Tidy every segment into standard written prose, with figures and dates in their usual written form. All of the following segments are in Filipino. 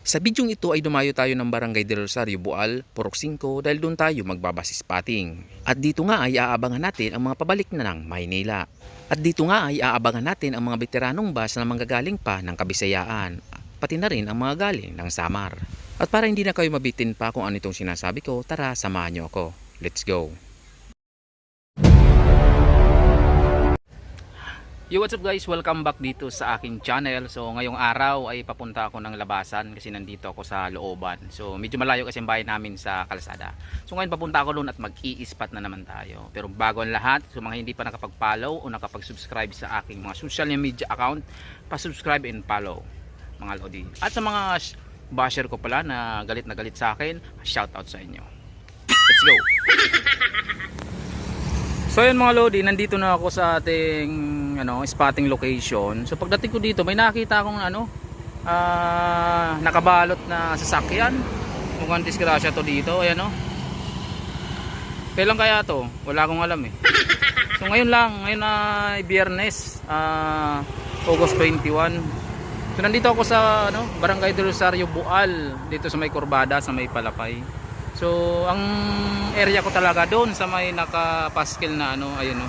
Sa bidyong ito ay dumayo tayo ng Barangay del Rosario, Boal, Purok 5 dahil doon tayo magbabase spotting. At dito nga ay aabangan natin ang mga pabalik na ng Maynila. At dito nga ay aabangan natin ang mga veteranong bus na manggagaling pa ng Kabisayaan, pati na rin ang mga galing ng Samar. At para hindi na kayo mabitin pa kung ano itong sinasabi ko, tara samahan nyo ako. Let's go! Yo, what's up guys? Welcome back dito sa aking channel. So ngayong araw ay papunta ako ng labasan kasi nandito ako sa looban. So medyo malayo kasi ang bahay namin sa kalsada. So ngayon papunta ako doon at mag-i-spot na naman tayo. Pero bago ang lahat, so mga hindi pa nakapag-follow o nakapag-subscribe sa aking mga social media account, pa-subscribe and follow mga lodi. At sa mga basher ko pala na galit sa akin, shout out sa inyo. Let's go! So yun mga lodi, nandito na ako sa ating spotting location. So pagdating ko dito, may nakita akong nakabalot na sasakyan. Mukhang disgrasya to dito, ayan o. Kailan kaya to? Wala akong alam eh. So ngayon ay Biyernes, August 21. So nandito ako sa Barangay del Rosario, Boal, dito sa may Kurbada, sa may Palapay. So ang area ko talaga doon sa may nakapaskil na ayun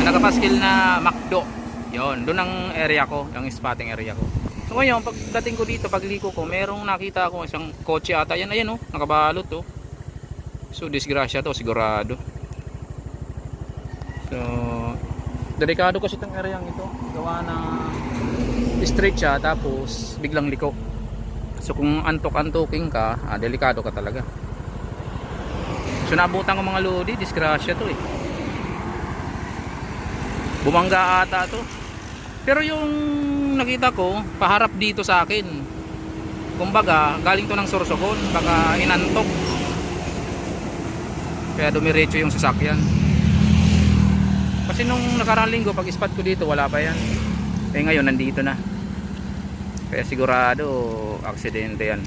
nakapaskil na McDo. Yon, doon ang area ko, yung spotting area ko. So ngayon pagdating ko dito, pagliko ko, merong nakita ako isang kotse ata yan, ayan nakabalot to. So disgrasya to sigurado. So delikado kasi itong area ito, gawa na straight siya tapos biglang liko. So kung antok-antoking ka, delikado ka talaga. So nabutan ko mga lodi, disgrasya to eh. Bumangga ata to. Pero yung nakita ko, paharap dito sa akin. Kumbaga, galing to ng Sorsogon, baka inantok. Kaya dumiretso yung sasakyan. Kasi nung nakaraang linggo, pag spot ko dito, wala pa yan. Kaya ngayon, nandito na. Kaya sigurado aksidente yan.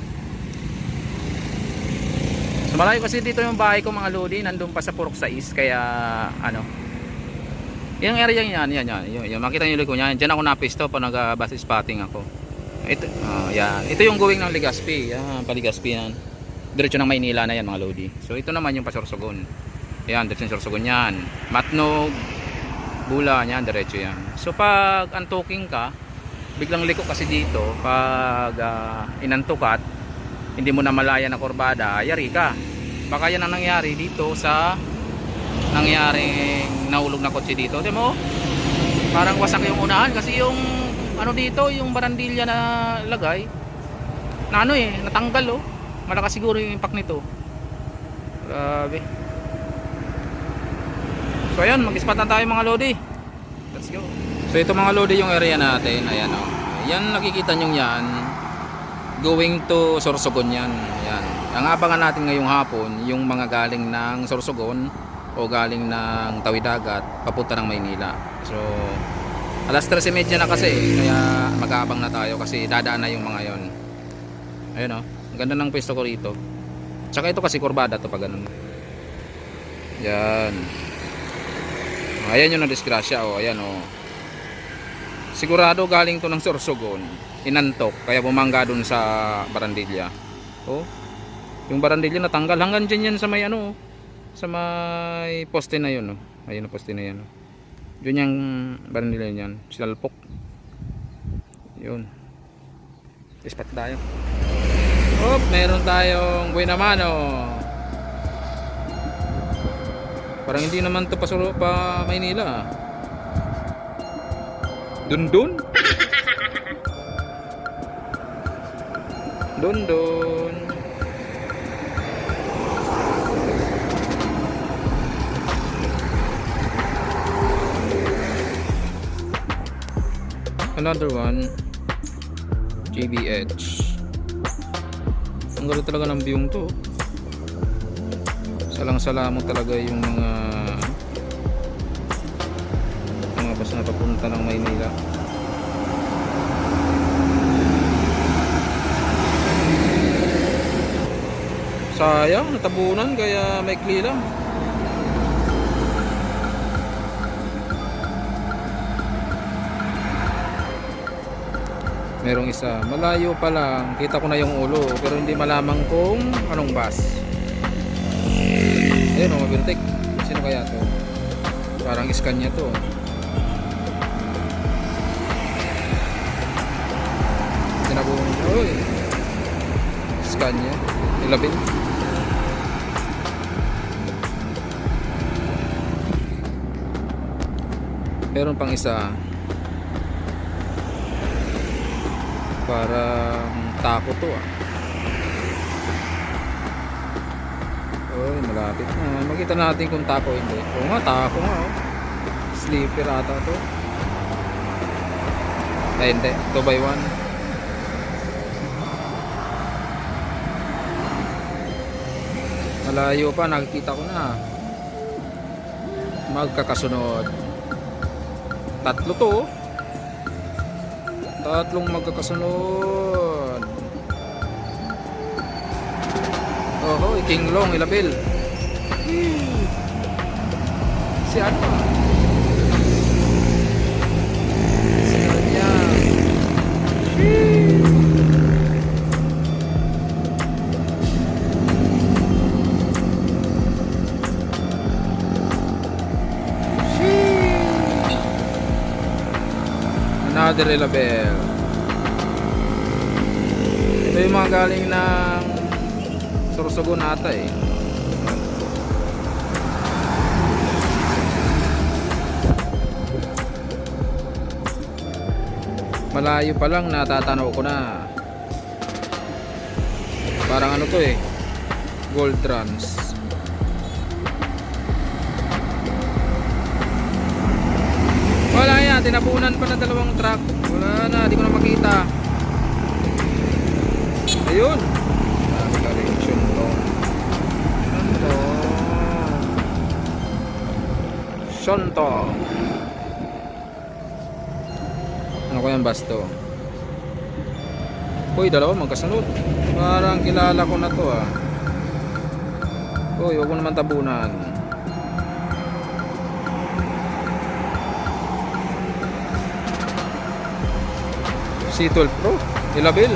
So malayo kasi dito yung bahay ko mga lodi, nandun pa sa Purok 6. Kaya yung area yan, yung makita niyo ko yan. Diyan ako napisto pa nag-bus spotting ako. Ito, yan. Ito yung going ng Legazpi. Yan, pa-Legazpi yan. Diretso ng Maynila na yan mga lodi. So ito naman yung pa-Sorsogon. Yan, diretso ng Sorsogon yan. Matnog, Bula, yan, diretso yan. So pag antuking ka, biglang liko kasi dito, pag inantukat, hindi mo na malaya na kurbada, yari ka. Baka yan ang nangyari dito sa nangyaring nahulog na kotse dito. Di mo? Parang wasak yung unahan kasi yung dito, yung barandilya na lagay na natanggal malakas siguro yung impact nito. Grabe. So ayan, mag-spot na tayo mga lodi. Let's go. So ito mga lodi yung area natin. Ayan yan nakikita nyo yan, going to Sorsogon yan. Ayan. Ang abangan natin ngayong hapon, yung mga galing ng Sorsogon o galing ng Tawid Dagat papunta ng Maynila. So alas 3:30 na kasi, kaya mag-aabang na tayo kasi dadaan na yung mga yon. Ayun ang ganda ng pwesto ko rito. Tsaka ito kasi kurbada to pag ganun. Yan. Ayan yung na-disgrasya ayan sigurado galing to ng Sorsogon, inantok, kaya bumangga dun sa barandilya. Yung barandilya natanggal hanggang dyan yan sa may sa may poste na yun ayun ang poste na yan yun yung barandilya yan, sinalpok. Yun, ispat tayo. Meron tayong buhay naman parang hindi naman to pa Maynila. Dundun another one, JBH. Ang ganda talaga ng view to. Salang-sala mo talaga yung mga bus na papunta ng Maynila. Sayang, natabunan kaya maikli lang. Merong isa, malayo pa lang, kita ko na yung ulo, pero hindi malamang kung anong bus. Ayun o, mabintik. Sino kaya to? Parang Scania to. Tinabunan, oy, Scania, ilabin. Meron pang isa, parang tako to ah. Oy, malapit na. Makita natin kung tako hindi. Oo nga, tako nga oh. Sleeper ata to. Ay hindi, 2x1. Malayo pa, nakikita ko na. Magkakasunod. Tatlo to oh. Tatlong magkakasunod. Oh, King Long, ilabil. Si ano? Si Kanya. Another ilabil. Ito yung mga galing ng Sorsogon ata eh. Malayo pa lang natatanaw ko na. Parang ano to eh, Gold Trans. Wala yan, tinabunan pa na dalawang truck. Wala na, di ko na makita. Ayun. Direction to. Ano to? Shonto. Ano ko yan, basto? Uy, dalawa magkasunod. Parang kilala ko na to ah. Uy, huwag mo naman tabunan. C12 Pro, ilabil.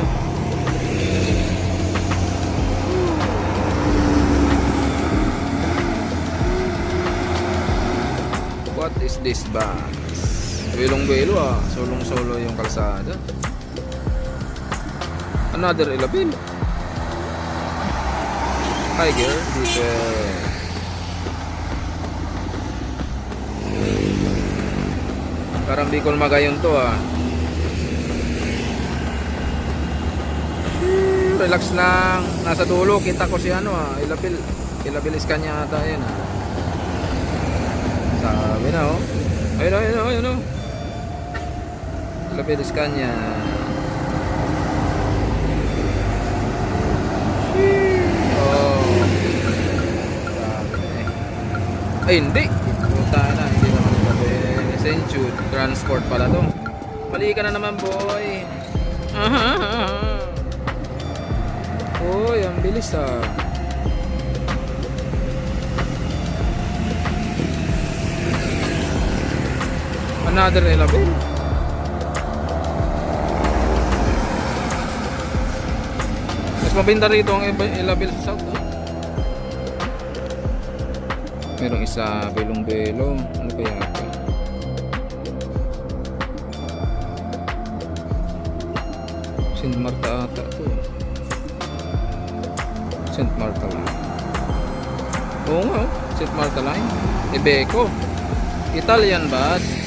What is this bus? Belong-belo ah, solong-solo yung kalsada. Another ilabil. Tiger dito. Parang Bicol Magayon to ah. Relax lang, nasa dulo kita ko si ano ah, ilabil Scania ata yun ah. Sabi na oh. Ayun oh. Ilabil Scania. Oh. Sabi na eh. Ay hindi. Puta na, hindi naman ilabil. Century transport pala to. Mali ka na naman boy. Uy, ang bilis ah. Another ilabil. Mas mabinda rito ang ilabil sa south ah. Merong isa belong-belo. Ano kaya ito? St. Marta ata ito. St. Marta Line. Oo nga, St. Marta Line. Ibeco. Italian bus.